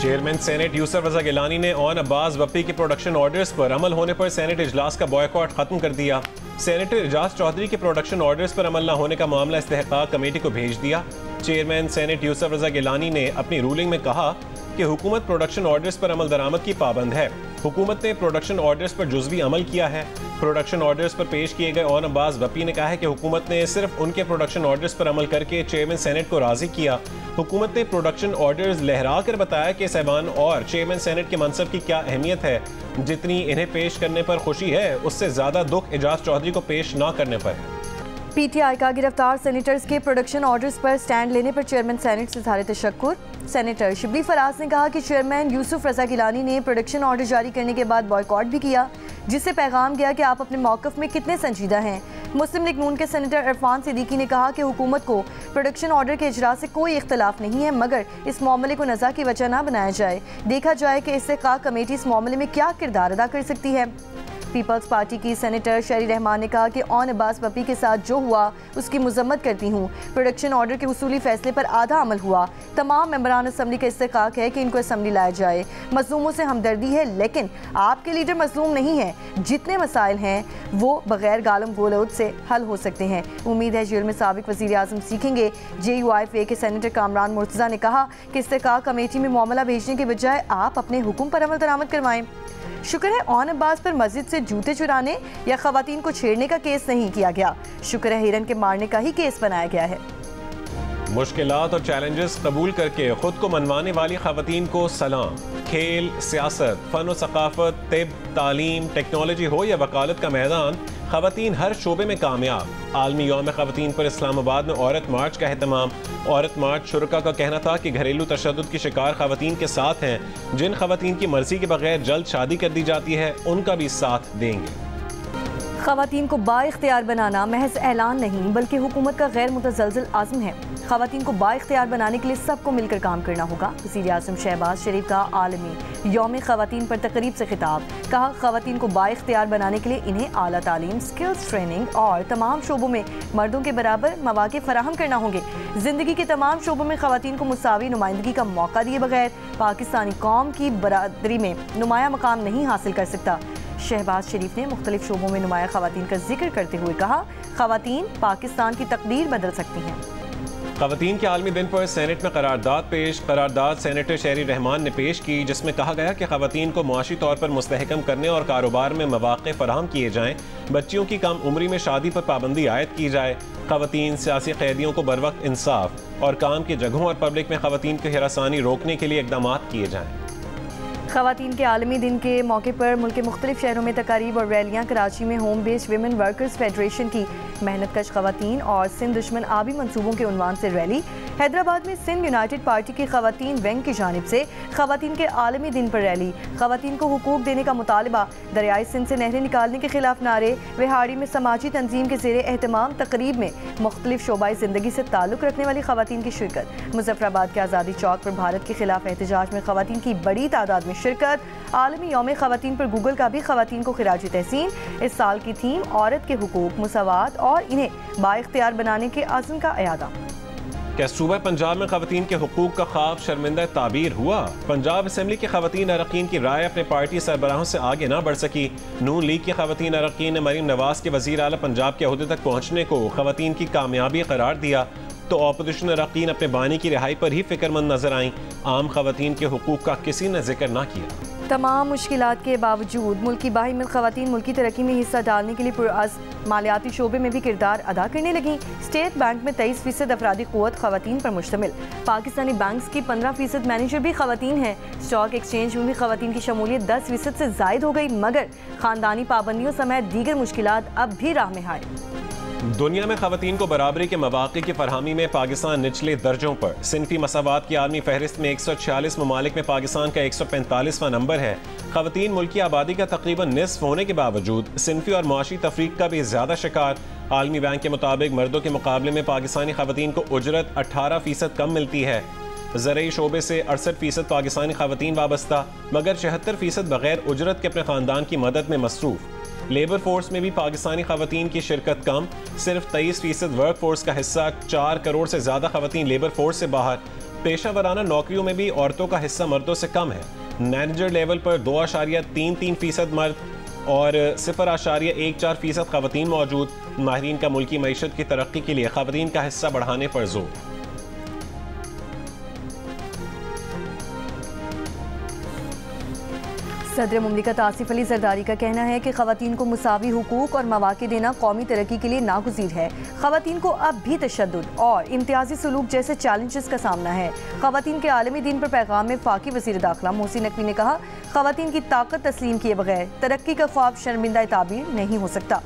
Chairman senate Yusuf रजा गिलानी ने on Abbas वपी के production orders पर अमल होने पर सेनेट इजलास का बॉयकॉट खत्म कर दिया। सेनेटर एजाज चौधरी के प्रोडक्शन ऑर्डर्स पर अमल न होने का मामला इस्तेहकाक कमेटी को भेज दिया। चेयरमैन सेनेट यूसुफ रजा गिलानी ने अपनी रूलिंग में कहा कि हुकूमत प्रोडक्शन ऑर्डर्स पर अमल दरामद की पाबंद है। हुकूमत ने प्रोडक्शन ऑर्डर्स पर जुज़वी अमल किया है। प्रोडक्शन ऑर्डर्स पर पेश किए गए ऑन अब्बास वपी ने कहा है कि हुकूमत ने सिर्फ उनके प्रोडक्शन ऑर्डर्स पर अमल करके चेयरमैन सेनेट को राजी किया। हुकूमत ने प्रोडक्शन ऑर्डर्स लहरा कर बताया कि साहिबान और चेयरमैन सेनेट के मनसब की क्या अहमियत है। जितनी इन्हें पेश करने पर खुशी है, उससे ज़्यादा दुख एजाज चौधरी को पेश ना करने पर है। पीटीआई का गिरफ्तार सेनेटर्स के प्रोडक्शन ऑर्डर्स पर स्टैंड लेने पर चेयरमैन सेनेट से इज़हार तशक्कुर। सेनेटर शिबली फराज ने कहा कि चेयरमैन यूसुफ रजा गिलानी ने प्रोडक्शन ऑर्डर जारी करने के बाद बॉयकॉट भी किया, जिससे पैगाम गया कि आप अपने मौक़िफ़ में कितने संजीदा हैं। मुस्लिम लीग नून के सेनेटर इरफान सिद्दीकी ने कहा कि हुकूमत को प्रोडक्शन ऑर्डर के इजरा से कोई इख्तलाफ नहीं है, मगर इस मामले को नज़ा की वजह ना बनाया जाए। देखा जाए कि इस्तेहकाक कमेटी इस मामले में क्या किरदार अदा कर सकती है। पीपल्स पार्टी की सेनेटर शरी रहमान ने कहा कि ऑन अब्बास वपी के साथ जो हुआ उसकी मजम्मत करती हूँ। प्रोडक्शन ऑर्डर के उसूली फैसले पर आधा अमल हुआ। तमाम मेंबरान असम्बली का इस्तेहकाक है कि इनको असम्बली लाया जाए। मजलूमों से हमदर्दी है, लेकिन आपके लीडर मजलूम नहीं है। जितने मसाइल हैं वो बगैर गालम गोलोद से हल हो सकते हैं। उम्मीद है जेल में साबिक वज़ीर आज़म सीखेंगे। JUIFA के सेनेटर कामरान मुर्तज़ा ने कहा कि इस्तेहकाक कमेटी में मामला भेजने के बजाय आप अपने हुक्म पर अमल दरामद करवाएं। शुक्र है ऑन अब्बास पर मस्जिद से जूते चुराने या खवातीन को छेड़ने का केस नहीं किया गया। शुक्र है हिरन के मारने का ही केस बनाया गया है। मुश्किलात और चैलेंजेस कबूल करके खुद को मनवाने वाली खवातीन को सलाम। खेल, सियासत, फ़न व सकाफत, तिब, तालीम, टेक्नोलॉजी हो या वकालत का मैदान, खवातीन हर शोबे में कामयाब। आलमी यौम खवातीन पर इस्लामाबाद में औरत मार्च का एहतमाम। औरत मार्च शुरका का कहना था कि घरेलू तशद्दुद की शिकार खवातीन के साथ हैं। जिन खवातीन की मर्जी के बगैर जल्द शादी कर दी जाती है, उनका भी साथ देंगे। खवातीन को बाइख्तियार बनाना महज ऐलान नहीं बल्कि हुकूमत का गैर मुतज़लज़ल आज़म है। खवातीन को बाइख्तियार बनाने के लिए सबको मिलकर काम करना होगा। वज़ीर आज़म शहबाज शरीफ का आलमी यौम खवातीन पर तकरीब से खिताब। कहा खवातीन को बाइख्तियार बनाने के लिए इन्हें आला तालीम, स्किल्स ट्रेनिंग और तमाम शोबों में मर्दों के बराबर मौक़े फराहम करना होंगे। ज़िंदगी के तमाम शोबों में खवातीन को मुसावी नुमाइंदगी का मौका दिए बगैर पाकिस्तानी कौम की बरादरी में नुमाया मकाम नहीं हासिल कर सकता। शहबाज शरीफ ने मुख्तलिफ शोबों में नुमाया खवातीन का जिक्र करते हुए कहा खवातीन पाकिस्तान की तकदीर बदल सकती हैं। खवातीन के आलमी दिन पर सेनेट में करारदाद पेश। करारदाद सेनेटर शहरी रहमान ने पेश की, जिसमें कहा गया कि खवातीन को मुआशी तौर पर मुस्तहकम करने और कारोबार में मौक़े फराहम किए जाएँ। बच्चियों की कम उम्री में शादी पर पाबंदी आयद की जाए। खवातीन सियासी कैदियों को बर वक्त इंसाफ और काम की जगहों और पब्लिक में खवातीन की हिरासानी रोकने के लिए इक़दाम किए जाएँ। खवातीन के आलमी दिन के मौके पर मुल्क के मुख्तलिफ शहरों में तकारीब और रैलियाँ। कराची में home based women workers federation की मेहनत कश खवातीन और सिंध दुश्मन आबी मनसूबों के उन्वान से रैली। हैदराबाद में सिंध यूनाइटेड पार्टी की खवातीन विंग की जानिब से खवातीन के आलमी दिन पर रैली। खवातीन को हुकूक देने का मुतालबा, दरियाई सिंध से नहरें निकालने के खिलाफ नारे। विहाड़ी में समाजी तंजीम के ज़ेरे एहतमाम तकरीब में मुख्तलिफ शोबाई ज़िंदगी से ताल्लुक़ रखने वाली खवातीन की शिरकत। मुजफ्फराबाद के आज़ादी चौक पर भारत के खिलाफ एहतजाज में खवातीन की बड़ी तादाद में शिरकत। आलमी यौम खवातीन पर गूगल का भी खवातीन को खिराज तहसीन। इस साल की थीम औरत के हुकूक, मुसावात और इन्हें बाइख्तियार बनाने के आज़म का अयादा। क्या सूबा पंजाब में खवातीन के हुकूक का ख्वाब शर्मिंदा ताबीर हुआ? पंजाब असम्बली के खवातीन अरकान की राय अपने पार्टी सरबराहों से आगे ना बढ़ सकी। नून लीग के खवातीन अरकान ने मरीम नवाज के वज़ीर आला पंजाब के ओहदे तक पहुँचने को खवातीन की कामयाबी करार दिया, तो ऑपोजिशन अरकान अपने बानी की रिहाई पर ही फिक्रमंद नजर आईं। आम खवातीन के हुकूक का किसी ने जिक्र ना किया। तमाम मुश्किलात के बावजूद मुल्क की बाहिमिल खवातीन मुल्क की तरक्की में हिस्सा डालने के लिए पुरअज़ मालियाती शोबे में भी किरदार अदा करने लगी। स्टेट बैंक में 23% अफरादी क़ुव्वत खवातीन पर मुश्तमिल। पाकिस्तानी बैंक्स की 15% मैनेजर भी खवातीन हैं। स्टॉक एक्सचेंज में भी खवातीन की शमूलियत 10% से ज़ायद हो गई, मगर ख़ानदानी पाबंदियों समेत दीगर मुश्किलात अब भी राह में हाय। दुनिया में खवातीन को बराबरी के मौक़े की फरहमी में पाकिस्तान निचले दर्जों पर। सिनफी मसावात की आलमी फहरिस्त में 146 ममालिक में पाकिस्तान का 145वां नंबर है। खवातीन मुल्क की आबादी का तकरीबन निस्फ होने के बावजूद सिनफी और मुआशी तफरीक का भी ज़्यादा शिकार। आलमी बैंक के मुताबिक मर्दों के मुकाबले में पाकिस्तानी खवातीन को उजरत 18% कम मिलती है। ज़रई शोबे से 68% पाकिस्तानी खवातीन वाबस्ता, मगर 76% बगैर उजरत के अपने ख़ानदान की मदद में मसरूफ़। लेबर फोर्स में भी पाकिस्तानी खवातीन की शिरकत कम, सिर्फ 23% वर्क फोर्स का हिस्सा। 4 करोड़ से ज़्यादा खवातीन लेबर फोर्स से बाहर। पेशा वराना नौकरियों में भी औरतों का हिस्सा मर्दों से कम है। मैनेजर लेवल पर 2.33% मर्द और 0.14% खवातीन मौजूद। माहिरीन का मुल्की मईशत की तरक्की के लिए खवातीन का हिस्सा बढ़ाने पर जोर। सदर मुमलिकत आसिफ अली जरदारी का कहना है कि खवातीन को मुसावी हुकूक और मौके देना कौमी तरक्की के लिए नागुज़ीर है। खवातीन को अब भी तशद्दुद और इम्तियाजी सलूक जैसे चैलेंजेस का सामना है। खवातीन के आलमी दिन पर पैगाम में फाकी वज़ीर दाखिला मोहसिन नकवी ने कहा, खवातीन की ताकत तस्लीम किए बगैर तरक्की का ख्वाब शर्मिंदा ताबीर नहीं हो सकता।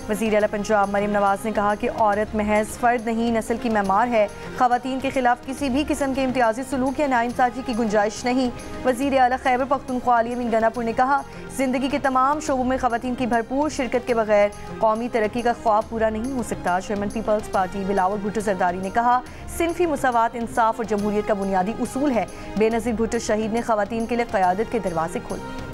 वज़ीर आला पंजाब मरीम नवाज ने कहा कि औरत महज फ़र्द नहीं, नस्ल की मैमार है। ख़वातीन के खिलाफ किसी भी किस्म के इम्तियाजी सलूक या नाइंसाफ़ी की गुंजाइश नहीं। वज़ीर आला खैबर पख्तूनख्वा अली अमीन गनापुर ने कहा, ज़िंदगी के तमाम शोबों में ख़वातीन की भरपूर शिरकत के बगैर कौमी तरक्की का ख्वाब पूरा नहीं हो सकता। चेयरमैन पीपल्स पार्टी बिलावल भुट्टो जरदारी ने कहा, सिनफी मुसावात, इंसाफ और जमहूरियत का बुनियादी उसूल है। बेनज़ीर भुट्टो शहीद ने ख़वातीन के लिए क़यादत के दरवाजे खोले।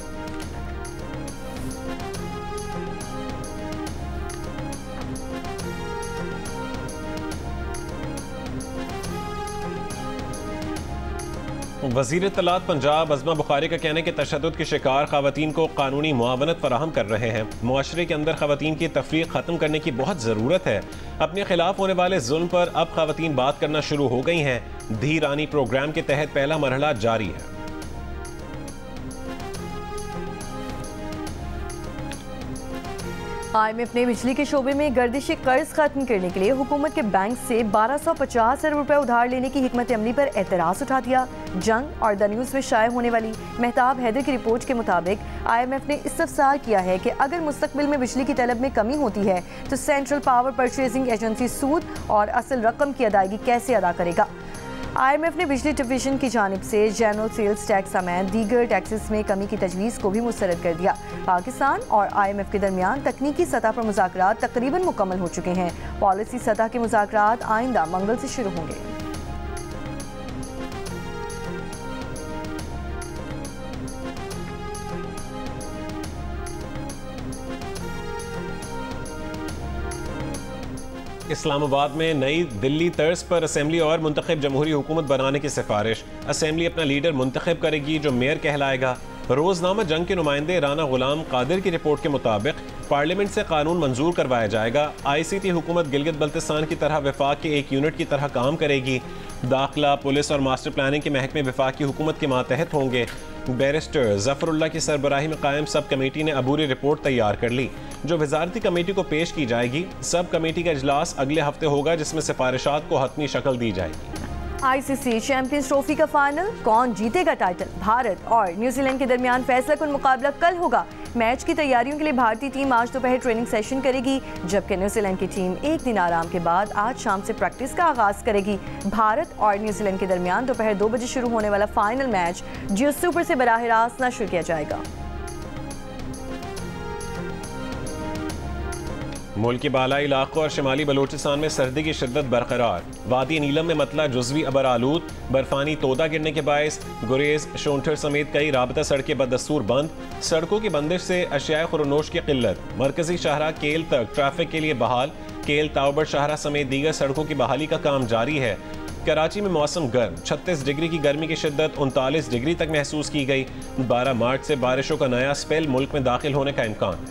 वज़ीर इत्तलात पंजाब अज़मा बुखारी का कहना है कि तशद्दुद के शिकार ख़वातीन को कानूनी मुआवनत फराहम कर रहे हैं। मुआशरे के अंदर ख़वातीन की तफरीक ख़त्म करने की बहुत ज़रूरत है। अपने खिलाफ होने वाले जुल्म पर अब ख़वातीन बात करना शुरू हो गई हैं। धी रानी प्रोग्राम के तहत पहला मरहला जारी है। IMF ने बिजली के शोबे में गर्दिशी कर्ज खत्म करने के लिए हुकूमत के बैंक से 1250 अरब रुपए उधार लेने की हिकमत अमली पर एतराज़ उठा दिया। जंग और द न्यूज़ में शाये होने वाली मेहताब हैदर की रिपोर्ट के मुताबिक IMF ने इस्तफसार किया है कि अगर मुस्तकबिल में बिजली की तलब में कमी होती है तो सेंट्रल पावर परचेजिंग एजेंसी सूद और असल रकम की अदायगी कैसे अदा करेगा। IMF ने बिजली डिवीजन की जानिब से जनरल सेल्स टैक्स समेत दीगर टैक्सेस में कमी की तजवीज़ को भी मुस्तरद कर दिया। पाकिस्तान और IMF के दरमियान तकनीकी सतह पर मुज़ाकरात तकरीबन मुकम्मल हो चुके हैं। पॉलिसी सतह के मुज़ाकरात आइंदा मंगल से शुरू होंगे। इस्लामाबाद में नई दिल्ली तर्ज पर असेंबली और मुंतखब जमहूरी हुकूमत बनाने की सिफारिश। असेंबली अपना लीडर मुंतखब करेगी जो मेयर कहलाएगा। रोजनामा जंग के नुमाइंदे राना गुलाम कादिर की रिपोर्ट के मुताबिक पार्लियामेंट से कानून मंजूर करवाया जाएगा। ICT हुकूमत गिलगित बल्तिस्तान की तरह वफाक के एक यूनिट की तरह काम करेगी। दाखिला, पुलिस और मास्टर प्लानिंग के महकमे वफाकी हुकूमत के मातहत होंगे। बैरिस्टर जफरुल्लाह की सरबराही में कायम सब कमेटी ने अबूरी रिपोर्ट तैयार कर ली जो वजारती कमेटी को पेश की जाएगी। सब कमेटी का इजलास अगले हफ्ते होगा जिसमें सिफारिशात को हतमी शक्ल दी जाएगी। ICC चैंपियंस ट्रॉफी का फाइनल, कौन जीतेगा टाइटल? भारत और न्यूजीलैंड के दरमियान फैसला कुन मुकाबला कल होगा। मैच की तैयारियों के लिए भारतीय टीम आज दोपहर ट्रेनिंग सेशन करेगी, जबकि न्यूजीलैंड की टीम एक दिन आराम के बाद आज शाम से प्रैक्टिस का आगाज करेगी। भारत और न्यूजीलैंड के दरमियान दोपहर 2 बजे शुरू होने वाला फाइनल मैच जियो सुपर से बराह रास्त नशर किया जाएगा। मुल्क के बालाई इलाकों और शिमाली बलूचिस्तान में सर्दी की शिद्दत बरकरार। वादी नीलम में मतला जुज़वी अबर आलूद, बर्फानी तोदा गिरने के बायस गुरेज, शोंठर समेत कई राबता सड़कें बदस्तूर बंद। सड़कों की बंदिश से अशिया खुरनोश की किल्लत। मरकजी शाहरा केल तक ट्रैफिक के लिए बहाल। केल ताउबर शाहरा समेत दीगर सड़कों की बहाली का काम जारी है। कराची में मौसम गर्म, 36 डिग्री की गर्मी की शिद्दत 39 डिग्री तक महसूस की गई। 12 मार्च से बारिशों का नया स्पेल मुल्क में दाखिल होने का इम्कान।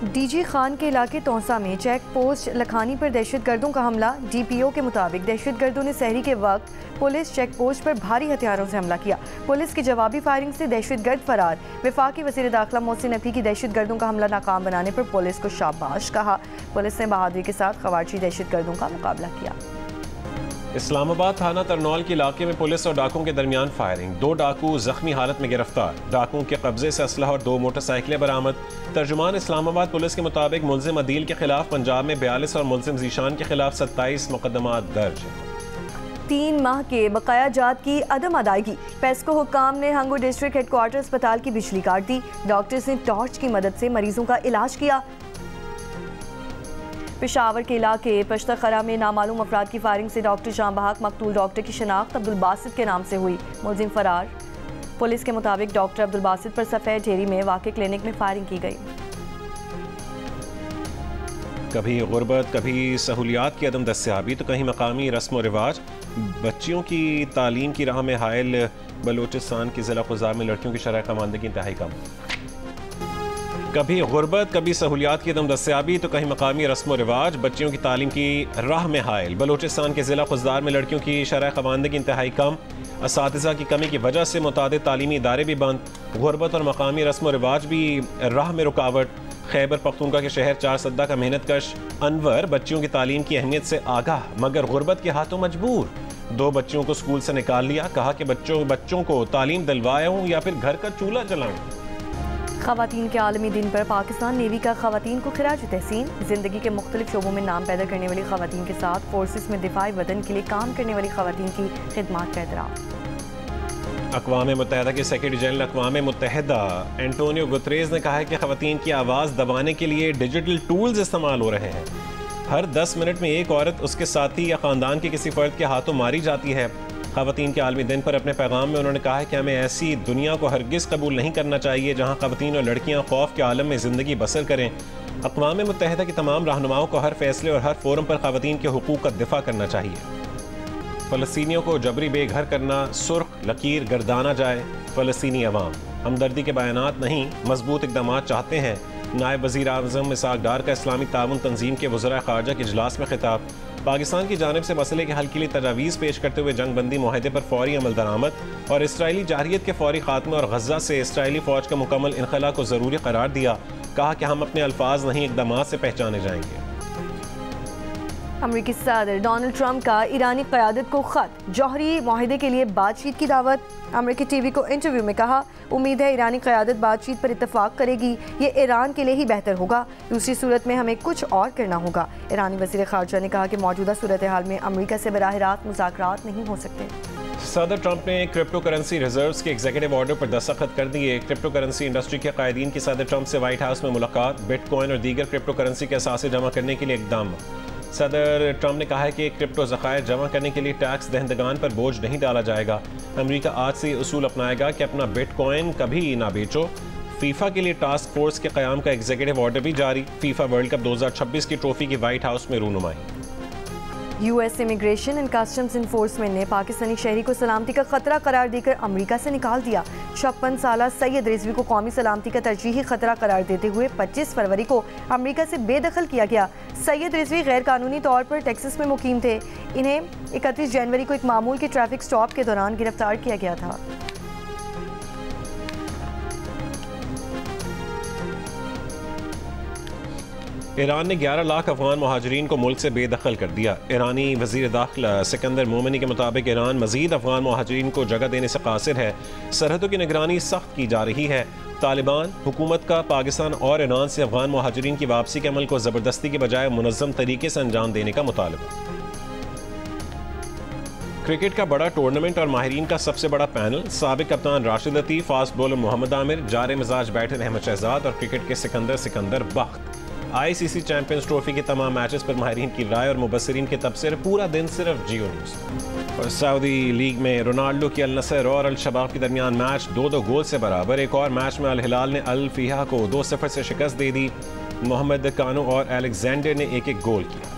DG खान के इलाके तौसा में चेक पोस्ट लखानी पर दहशतगर्दों का हमला। DPO के मुताबिक दहशतगर्दों ने सहरी के वक्त पुलिस चेक पोस्ट पर भारी हथियारों से हमला किया। पुलिस की जवाबी फायरिंग से दहशतगर्द फरार। वफाकी वज़ीर दाखिला मोहसिन नकवी की दहशतगर्दों का हमला नाकाम बनाने पर पुलिस को शाबाश कहा। पुलिस ने बहादुरी के साथ खवारजी दहशतगर्दों का मुकाबला किया। इस्लामाबाद थाना तरनौल के इलाके में पुलिस और डाकुओं के दरमियान फायरिंग। 2 डाकू जख्मी हालत में गिरफ्तार। डाकुओं के कब्जे से असलहा और 2 मोटरसाइकिलें बरामद। तर्जुमान इस्लामाबाद पुलिस के मुताबिक मुलजिम अदील के खिलाफ पंजाब में 42 और मुलजिम जीशान के खिलाफ 27 मुकदमा दर्ज। 3 माह के बकाया जात की अदम अदायगी। पेस्को हुक्काम ने हंगू डिस्ट्रिक्ट हेडक्वार्टर अस्पताल की बिजली काट दी। डॉक्टर्स ने टॉर्च की मदद से मरीजों का इलाज किया। पेशावर के इलाके पश्तखरा में नामालूम अफराद की फायरिंग से डॉक्टर शाहबहाक मकतूल डॉक्टर की शनाख्त अब्दुल बासित के नाम से हुई। मुलजिम फरार। पुलिस के मुताबिक डॉक्टर अब्दुल बासित पर सफ़ेद ढेरी में वाक़े क्लिनिक में फायरिंग की गई। कभी गुर्बत, कभी सहूलियात की अदम दस्तयाबी तो कहीं मकामी रस्म व रिवाज। बच्चियों की तालीम की राह में हायल बलूचिस्तान की ज़िला खुजार में लड़कियों की शरह खवानदगी इंतहाई कम। कभी गुर्बत, कभी सहूलियात की दम दस्तियाबी तो कहीं मकामी रस्म व रिवाज। बच्चियों की तालीम की राह में हायल बलूचिस्तान के ज़िला खुजार में लड़कियों की शरह खवानदगी इंतहाई कम। असातिज़ा की कमी की वजह से मुतादिद तालीमी इदारे भी बंद। गुर्बत और मकामी रस्म व रिवाज भी राह में रुकावट। खैबर पख्तूनख्वा के शहर चार सद्दा का मेहनत कश अनवर बच्चियों की तालीम की अहमियत से आगाह मगर गुर्बत के हाथों मजबूर। 2 बच्चियों को स्कूल से निकाल लिया, कहा कि बच्चों को तालीम दिलवाया हूँ या फिर घर का चूल्हा जलाऊँ। खवातीन के आलमी दिन पर पाकिस्तान नेवी का खवातीन को खिराज तहसीन। जिंदगी के मुख्तलिफ शोबों में नाम पैदा करने वाली खवातीन के साथ फोर्सेस में दिफाई वतन के लिए काम करने वाली खवातीन की खिदमत का एतराफ़। अक़वाम मुत्तहिदा के सेक्रेटरी जनरल अक़वाम मुत्तहिदा एंटोनियो गुतरेज़ ने कहा है कि ख़वातीन की आवाज़ दबाने के लिए डिजिटल टूल्स इस्तेमाल हो रहे हैं। हर 10 मिनट में एक औरत उसके साथी या ख़ानदान के किसी फ़र्द के हाथों मारी जाती है। ख़वातीन के आलमी दिन पर अपने पैगाम में उन्होंने कहा है कि हमें ऐसी दुनिया को हरगिज़ कबूल नहीं करना चाहिए जहाँ ख़वातीन और लड़कियाँ खौफ के आलम में ज़िंदगी बसर करें। अक़वाम मुत्तहिदा की तमाम रहनुमाओं को हर फैसले और हर फोरम पर ख़वातीन के हुकूक़ का दिफ़ा करना चाहिए। फ़लस्तीनियों को जबरी बेघर करना सुर्ख लकीर गर्दाना जाए। फ़लस्तीनी अवाम हमदर्दी के बयानात नहीं, मजबूत इक़दाम चाहते हैं। नायब वज़ीर आज़म इसहाक़ डार का इस्लामी ताउन तंजीम के वज़राए ख़ारजा के इजलास में खिताब। पाकिस्तान की जानिब से मसले के हल के लिए तजावीज़ पेश करते हुए जंग बंदी मुआहदे पर फौरी अमल दरामद और इसराइली जारहियत के फौरी खात्मे और गज़ा से इसराइली फ़ौज का मुकम्मल इनखला को ज़रूरी करार दिया। कहा कि हम अपने अल्फाज नहीं इक़दाम से पहचाने जाएंगे। अमेरिकी सदर डोनाल्ड ट्रंप का ईरानी क़यादत को ख़त, जौहरी मुआहदे के लिए बातचीत की दावत। अमेरिकी टीवी को इंटरव्यू में कहा, उम्मीद है ईरानी क़यादत बातचीत पर इत्तफाक करेगी, ये ईरान के लिए ही बेहतर होगा, दूसरी सूरत में हमें कुछ और करना होगा। ईरानी वज़ीर ख़ारजा ने कहा कि मौजूदा सूरत हाल में अमेरिका से बराह रास्त मुज़ाकरात नहीं हो सकते। सदर ट्रंप ने क्रिप्टो करेंसी रिजर्व्स के एग्जीक्यूटिव ऑर्डर पर दस्तखत कर दिए। क्रिप्टो करेंसी इंडस्ट्री के कायदीन की सदर ट्रंप से व्हाइट हाउस में मुलाकात। बिटकॉइन और दीगर क्रिप्टो करेंसी के असासे जमा करने के लिए इक़दाम। सदर ट्रंप ने कहा है कि क्रिप्टो ज़खायर जमा करने के लिए टैक्स दहंदगान पर बोझ नहीं डाला जाएगा। अमेरिका आज से उसूल अपनाएगा कि अपना बिटकॉइन कभी ना बेचो। फीफा के लिए टास्क फोर्स के क़याम का एग्जीक्यूटिव ऑर्डर भी जारी। फीफा वर्ल्ड कप 2026 की ट्रॉफी की व्हाइट हाउस में रूनुमाई। US immigration and customs enforcement ने पाकिस्तानी शहरी को सलामती का खतरा करार देकर अमेरिका से निकाल दिया। 56 साला सैयद रिजवी को कौमी सलामती का तरजीही खतरा करार देते हुए 25 फरवरी को अमेरिका से बेदखल किया गया। सैयद रिजवी गैर कानूनी तौर पर टेक्सास में मुकीम थे। इन्हें 31 जनवरी को एक मामूल के ट्रैफिक स्टॉप के दौरान गिरफ्तार किया गया था। ईरान ने 11 लाख अफगान महाजरीन को मुल्क से बेदखल कर दिया। ईरानी वज़ीर दाखिला सिकंदर मोमिनी के मुताबिक ईरान मज़ीद अफगान महाजरीन को जगह देने से कासिर है। सरहदों की निगरानी सख्त की जा रही है। तालिबान हुकूमत का पाकिस्तान और ईरान से अफगान महाजरीन की वापसी के अमल को ज़बरदस्ती के बजाय मुनज़्ज़म तरीके से अंजाम देने का मुतालबा। क्रिकेट का बड़ा टूर्नामेंट और माहिरीन का सबसे बड़ा पैनल। साबिक कप्तान राशिद लतीफ़, फास्ट बॉलर मोहम्मद आमिर, जारे मिजाज बैटर अहमद शहजाद और क्रिकेट के सिकंदर बख्त। ICC चैंपियंस ट्रॉफी के तमाम मैचेस पर माहिरीन की राय और मुबस्सिरीन के तबसरे पूरा दिन सिर्फ जियो न्यूज़। और सऊदी लीग में रोनाल्डो की अल नसर और अल शबाब के दरमियान मैच 2-2 गोल से बराबर। एक और मैच में अल हिलाल ने अल फीहा को 2-0 से शिकस्त दे दी। मोहम्मद कानो और एलेक्जेंडर ने 1-1 गोल किया।